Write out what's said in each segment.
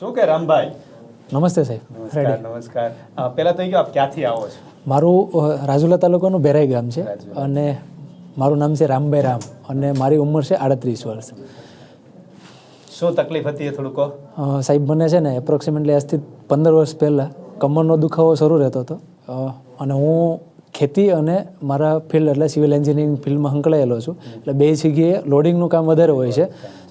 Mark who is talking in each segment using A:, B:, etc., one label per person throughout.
A: શું કે રામભાઈ?
B: નમસ્તે સાહેબ.
A: નમસ્કાર. નમસ્કાર. પહેલા તો આપ ક્યાંથી આવો છો?
B: મારું રાજુલા તાલુકાનું બેરાઈ ગામ છે અને મારું નામ છે રામભાઈ રામ અને મારી ઉંમર છે 38 વર્ષ.
A: શું તકલીફ હતી એ થોડું કહો.
B: સાહેબ મને છે ને એપ્રોક્સિમેટલી આજથી 15 વર્ષ પહેલાં કમરનો દુખાવો શરૂ રહેતો હતો અને હું ખેતી અને મારા ફિલ્ડ એટલે સિવિલ એન્જિનિયરિંગ ફિલ્ડમાં સંકળાયેલો છું. એટલે બે જગ્યાએ લોડિંગનું કામ વધારે હોય છે,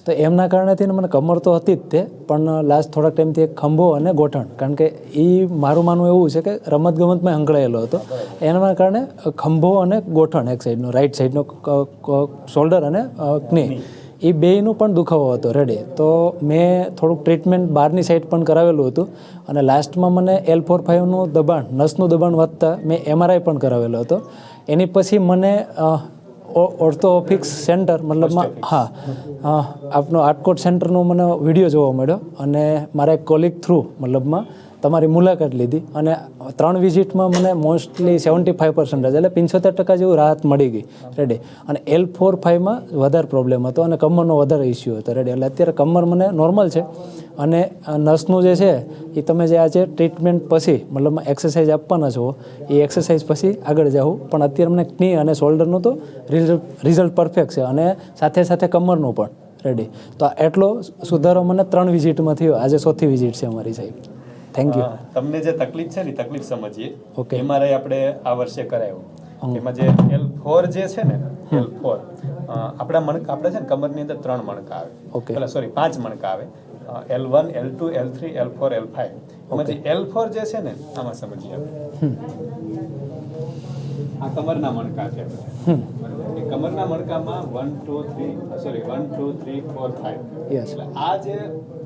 B: તો એમના કારણેથી મને કમર તો હતી જ તે, પણ લાસ્ટ થોડાક ટાઈમથી એક ખંભો અને ગોઠણ, કારણ કે એ મારું માનવું એવું છે કે રમતગમતમાં સંકળાયેલો હતો, એના કારણે ખંભો અને ગોઠણ એક સાઈડનો, રાઈટ સાઈડનો શોલ્ડર અને ક્ની, એ બેયનું પણ દુખાવો હતો રેડી. તો મેં થોડુંક ટ્રીટમેન્ટ બહારની સાઈડ પણ કરાવેલું હતું અને લાસ્ટમાં મને L4-5નું દબાણ, નસનું દબાણ વધતા મેં MRI પણ કરાવેલો હતો. એની પછી મને ઓર્થોપિક્સ સેન્ટર મતલબમાં આપનો આટકોટ સેન્ટરનો મને વિડીયો જોવા મળ્યો અને મારા એક કોલિગ થ્રુ મતલબમાં તમારી મુલાકાત લીધી અને 3 વિઝિટમાં મને મોસ્ટલી 75% એટલે 75% જેવું રાહત મળી ગઈ રેડી. અને L4-5માં વધારે પ્રોબ્લેમ હતો અને કમરનો વધારે ઇસ્યુ હતો રેડી. એટલે અત્યારે કમર મને નોર્મલ છે અને નસનું જે છે એ તમે જે આજે ટ્રીટમેન્ટ પછી મતલબમાં એક્સરસાઇઝ આપવાના છો એ એક્સરસાઇઝ પછી આગળ જાઉં, પણ અત્યારે મને ક્ની અને શોલ્ડરનું તો રિઝલ્ટ પરફેક્ટ છે અને સાથે સાથે કમરનું પણ રેડી. તો એટલો સુધારો મને 3 વિઝિટમાં થયો, આજે 4થી વિઝિટ છે અમારી સાહેબ. Thank you.
A: તમને જે તકલીફ છે ને તકલીફ સમજીએ.
B: ઓકે.
A: MRI આપણે આ વર્ષે કરાવ્યો. એમાં જે L4 જે છે ને, L4 આપણે છે ને કમરની અંદર 3 મણકા આવે.
B: ઓકે.
A: સોરી 5 મણકા આવે. L1, L2, L3, L4, L5. એમાં જે L4 જે છે ને, આમાં સમજીએ આ કમરના મણકા છે. એ કમરના મણકામાં 1 2 3 4 5.
B: યસ.
A: એટલે આ જે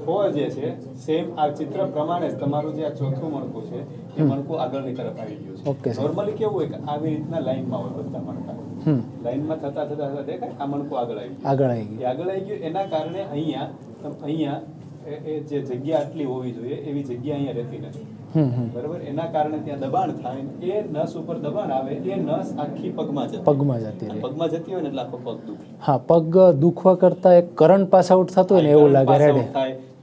A: 4 જે છે સેમ આ ચિત્ર પ્રમાણે જ તમારું જે આ ચોથું મણકું છે એ મણકું આગળની તરફ આવી ગયું છે.
B: ઓકે.
A: નોર્મલી કેવું હોય કે આવી રીતના લાઈનમાં હોય બધા મણકા. લાઈનમાં થતા દેખાય આ મણકું આગળ આવી ગયું. આગળ આવી ગયું એના કારણે અહીંયા એ જે જગ્યા આટલી હોવી જોઈએ એવી જગ્યા અહીંયા રહેતી નથી. બરાબર. એના કારણે ત્યાં દબાણ થાય, એ નસ ઉપર દબાણ આવે, એ નસ આખી પગમાં જતી રહે. પગમાં જતી હોય ને એટલે આખો પગ દુખે.
B: હા, પગ દુખવા કરતા એક કરંટ પાસ આઉટ થતું હોય ને એવું લાગે રેડી.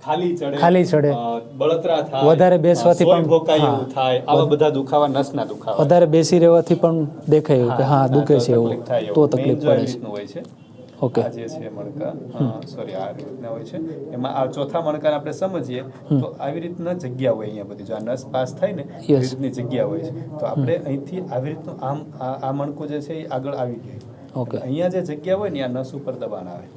B: ખાલી ચડે,
A: બળતરા થાય,
B: વધારે બેસવાથી પણ
A: ભોકાય એવું થાય. આવા બધા દુખાવા નસના દુખાવા,
B: વધારે બેસી રહેવાથી પણ દેખાય એવું કે હા દુખે છે એવું, તો તકલીફ પડે છે.
A: હોય છે.
B: ઓકે.
A: આ જે છે મણકા, સોરી આ રીતના હોય છે. એમાં આ ચોથા મણકાને આપણે સમજીએ તો આવી રીતના જગ્યા હોય અહીંયા બધી. જો આ નસ પાસ થાય ને એ રીતની જગ્યા હોય છે. તો આપણે અહીંથી આવી રીતનું આમ આ મણકું જે છે એ આગળ આવી ગયું. ઓકે. અહીંયા જે જગ્યા હોય ને આ નસ ઉપર દબાણ આવે.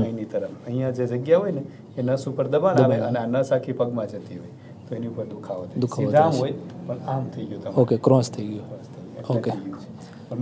A: અહીંની તરફ અહીંયા જે જગ્યા હોય ને એ નસ ઉપર દબાણ આવે અને આ નસ આખી પગમાં જતી હોય તો એની ઉપર દુખાવો થાય. સીધા આમ હોય પણ આમ થઈ ગયું તમારું.
B: ઓકે, ક્રોસ થઈ ગયું. ઓકે.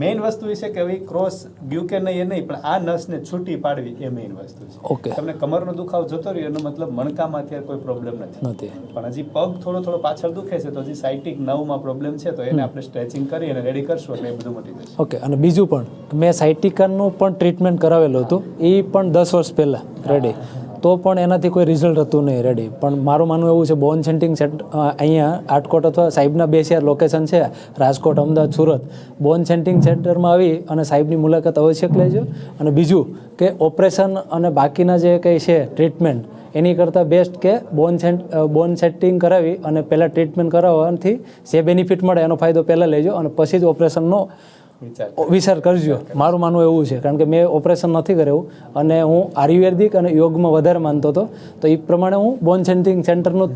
A: મેઇન વસ્તુ એ છે કે હવે ક્રોસ ગયું કે નહીં એ નહીં, પણ આ નસને છૂટી પાડવી એ મેઇન વસ્તુ છે.
B: ઓકે.
A: તમને કમરનો દુખાવો જતો રહ્યો એનો મતલબ મણકામાં અત્યારે કોઈ પ્રોબ્લેમ નથી, પણ હજી પગ થોડો પાછળ દુખે છે તો હજી સાઇટિક નર્વમાં પ્રોબ્લેમ છે, તો એને આપણે સ્ટ્રેચિંગ કરી અને રેડી કરશું એટલે એ બધું મટી જશે.
B: ઓકે. અને બીજું પણ મેં સાઇટિકાનું પણ ટ્રીટમેન્ટ કરાવેલું હતું, એ પણ 10 વર્ષ પહેલાં રેડી, તો પણ એનાથી કોઈ રિઝલ્ટ હતું નહીં રેડી. પણ મારું માનવું એવું છે બોન સેન્ટિંગ સેન્ટ અહીંયા આટકોટ અથવા સાહેબના 2 શહેર લોકેશન છે, રાજકોટ, અમદાવાદ, સુરત. બોન સેન્ટિંગ સેન્ટરમાં આવી અને સાહેબની મુલાકાત અવશ્ય લેજો. અને બીજું કે ઓપરેશન અને બાકીના જે કંઈ છે ટ્રીટમેન્ટ એની કરતાં બેસ્ટ કે બોન સેટિંગ કરાવી અને પહેલાં ટ્રીટમેન્ટ કરાવવાથી જે બેનિફિટ મળે એનો ફાયદો પહેલાં લેજો અને પછી જ ઓપરેશનનો વિચાર કરજો. મારું માનવું એવું છે, કારણ કે મેં ઓપરેશન નથી કરેવું અને હું આયુર્વેદિક અને યોગમાં વધારે માનતો હતો, તો એ પ્રમાણે હું બોન સેન્ટિંગ સેન્ટરનું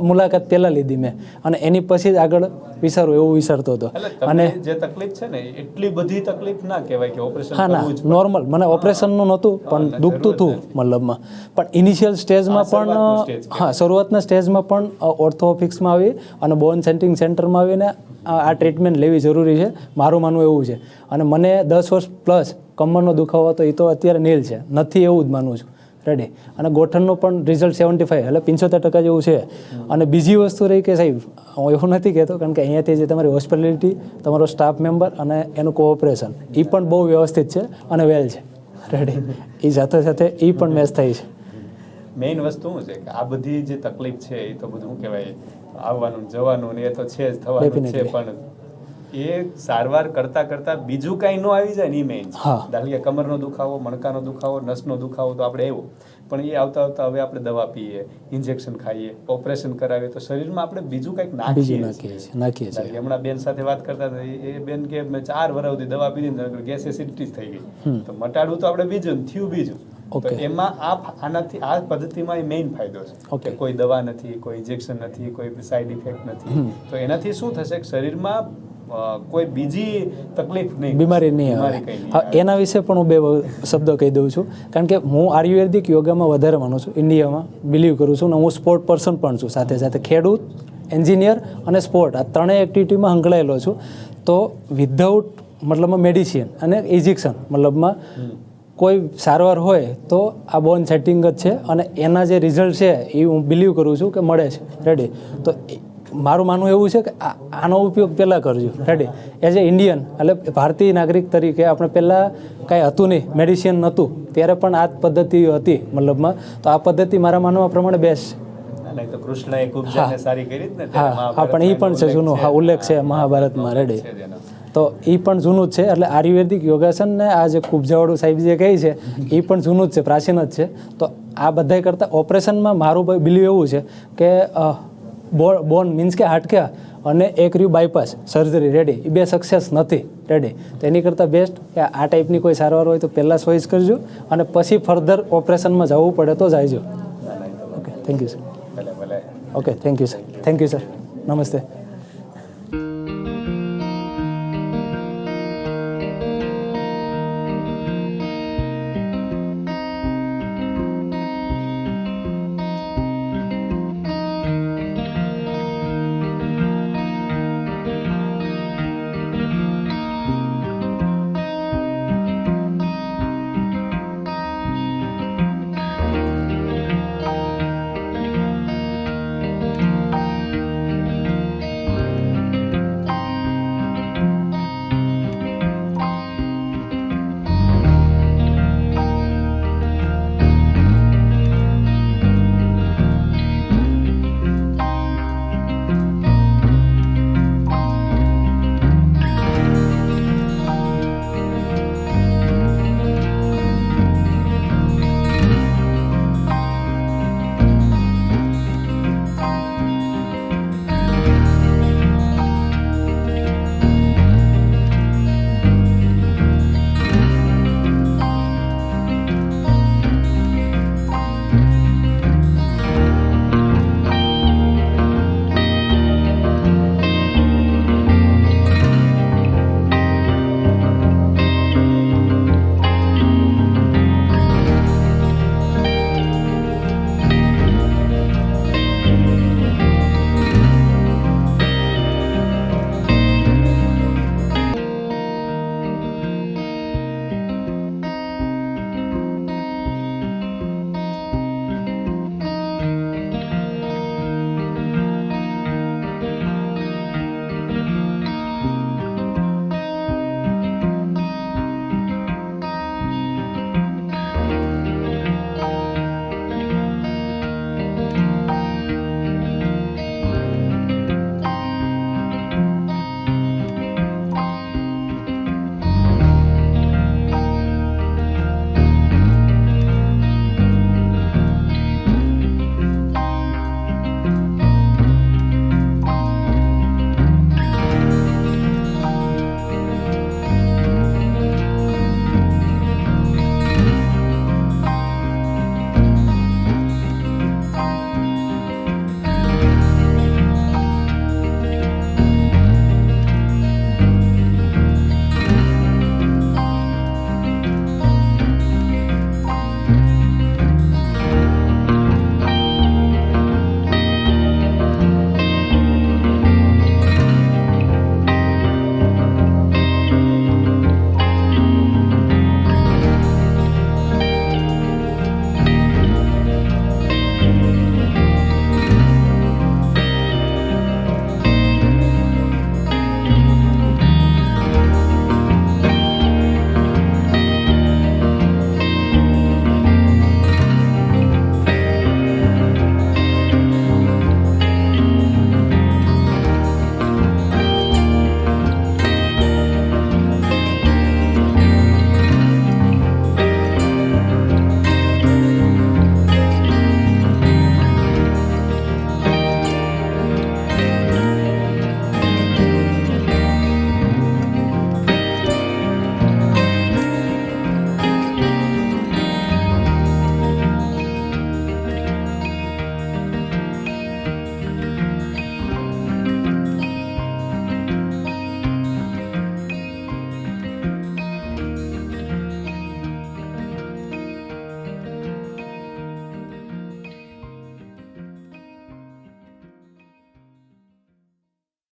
B: મુલાકાત પહેલાં લીધી મેં અને એની પછી જ આગળ વિચારું એવું વિચારતો હતો.
A: અને જે તકલીફ છે ને એટલી બધી તકલીફ ના કહેવાય કે ઓપરેશન.
B: હા ના, નોર્મલ. મને ઓપરેશનનું નહોતું પણ દુખતું હતું મતલબમાં, પણ ઇનિશિયલ સ્ટેજમાં પણ શરૂઆતના સ્ટેજમાં પણ ઓર્થોપિક્સમાં આવી અને બોન સેન્ટિંગ સેન્ટરમાં આવીને આ ટ્રીટમેન્ટ લેવી જરૂરી છે, મારું માનવું એવું છે. અને મને 10 વર્ષ પ્લસ કમરનો દુખાવો હતો એ તો અત્યારે નીલ છે, નથી એવું જ માનું છું રેડી. અને ગોઠણનું પણ રિઝલ્ટ 75 એટલે 75% જેવું છે. અને બીજી વસ્તુ રહી કે સાહેબ હું એવું નથી કહેતો, કારણ કે અહીંયાથી જે તમારી હોસ્પિટાલિટી, તમારો સ્ટાફ મેમ્બર અને એનું કોઓપરેશન એ પણ બહુ વ્યવસ્થિત છે અને વેલ છે રેડી. એ સાથે એ પણ મેચ થાય છે.
A: મેઇન વસ્તુ શું છે કે આ બધી જે તકલીફ છે એ તો બધું શું કહેવાય આવવાનું જવાનું ને એ તો છે જ, થવાનું છે, પણ એ સારવાર કરતા કરતા બીજું કાંઈ ન આવી જાય ને એ મેઇન છે.
B: હા.
A: દાખલા કે કમરનો દુખાવો, મણકાનો દુખાવો, નસનો દુખાવો તો આપણે આવ્યો, પણ એ આવતા આવતા હવે આપણે દવા પીએ, ઇન્જેક્શન ખાઈએ, ઓપરેશન કરાવીએ તો શરીરમાં આપણે બીજું કંઈક
B: બીજું
A: નાખીએ છીએ.
B: નાખીએ છીએ.
A: દાખલા કે હમણાં બેન સાથે વાત કરતા હતા, એ બેન કે મેં 4 વર્ષ સુધી દવા પીધી ને ગેસ એસિડિટી થઈ ગઈ, તો મટાડવું તો આપણે બીજું ને થયું બીજું. તો
B: Okay.
A: એમાં આનાથી આ પદ્ધતિમાં એ મેઇન ફાયદો છે
B: Okay.
A: કે કોઈ દવા નથી, કોઈ ઇન્જેક્શન નથી, કોઈ સાઈડ ઇફેક્ટ નથી. તો એનાથી શું થશે કે શરીરમાં કોઈ બીજી તકલીફ નહીં,
B: બીમારી નહીં
A: બીમારી
B: આવે.
A: કંઈ નહીં
B: હા,
A: આવે.
B: એના વિશે પણ હું 2 શબ્દો કહી દઉં છું, કારણ કે હું આયુર્વેદિક યોગામાં વધારે માનું છું, ઇન્ડિયામાં બિલીવ કરું છું, અને હું સ્પોર્ટ પર્સન પણ છું, સાથે સાથે ખેડૂત, એન્જિનિયર અને સ્પોર્ટ આ ત્રણેય એક્ટિવિટીમાં સંકળાયેલો છું. તો વિધાઉટ મતલબમાં મેડિસિન અને ઇન્જેક્શન મતલબમાં કોઈ સારવાર હોય તો આ બોન સેટિંગ જ છે, અને એના જે રિઝલ્ટ છે એ હું બિલીવ કરું છું કે મળે છે. રેડી? તો મારું માનવું એવું છે કે આનો ઉપયોગ પહેલાં કરજો. રેડી? એઝ એ ઇન્ડિયન એટલે ભારતીય નાગરિક તરીકે આપણે પહેલાં કાંઈ હતું નહીં, મેડિસિન નહોતું, ત્યારે પણ આ જ પદ્ધતિ હતી મતલબમાં. તો આ પદ્ધતિ મારા માનવા પ્રમાણે બેસ્ટ છે.
A: નહીં તો કૃષ્ણએ કુબ્જાને સારી કરી જ ને,
B: હા હા, પણ એ પણ છે જૂનું, હા ઉલ્લેખ છે મહાભારતમાં. રેડી?
A: છે જ એનો.
B: તો એ પણ જૂનું જ છે. એટલે આયુર્વેદિક યોગાસન ને આ જે કુબજાવાળું સાહેબ જે કહે છે એ પણ જૂનું જ છે, પ્રાચીન જ છે. તો આ બધાય કરતાં ઓપરેશનમાં મારું બિલીવ એવું છે કે બોન મીન્સ કે હાડકા અને એક રહ્યું બાયપાસ સર્જરી. રેડી? એ 2 સક્સેસ નથી. રેડી? તો એની કરતાં બેસ્ટ કે આ ટાઈપની કોઈ સારવાર હોય તો પહેલાં ચોઈસ કરજો, અને પછી ફર્ધર ઓપરેશનમાં જવું પડે તો જાયજો.
A: ના, ના, એ તો
B: ઓકે, થેન્ક યુ સર.
A: ભલે ભલે.
B: Okay, thank you sir. Thank you sir. નમસ્તે.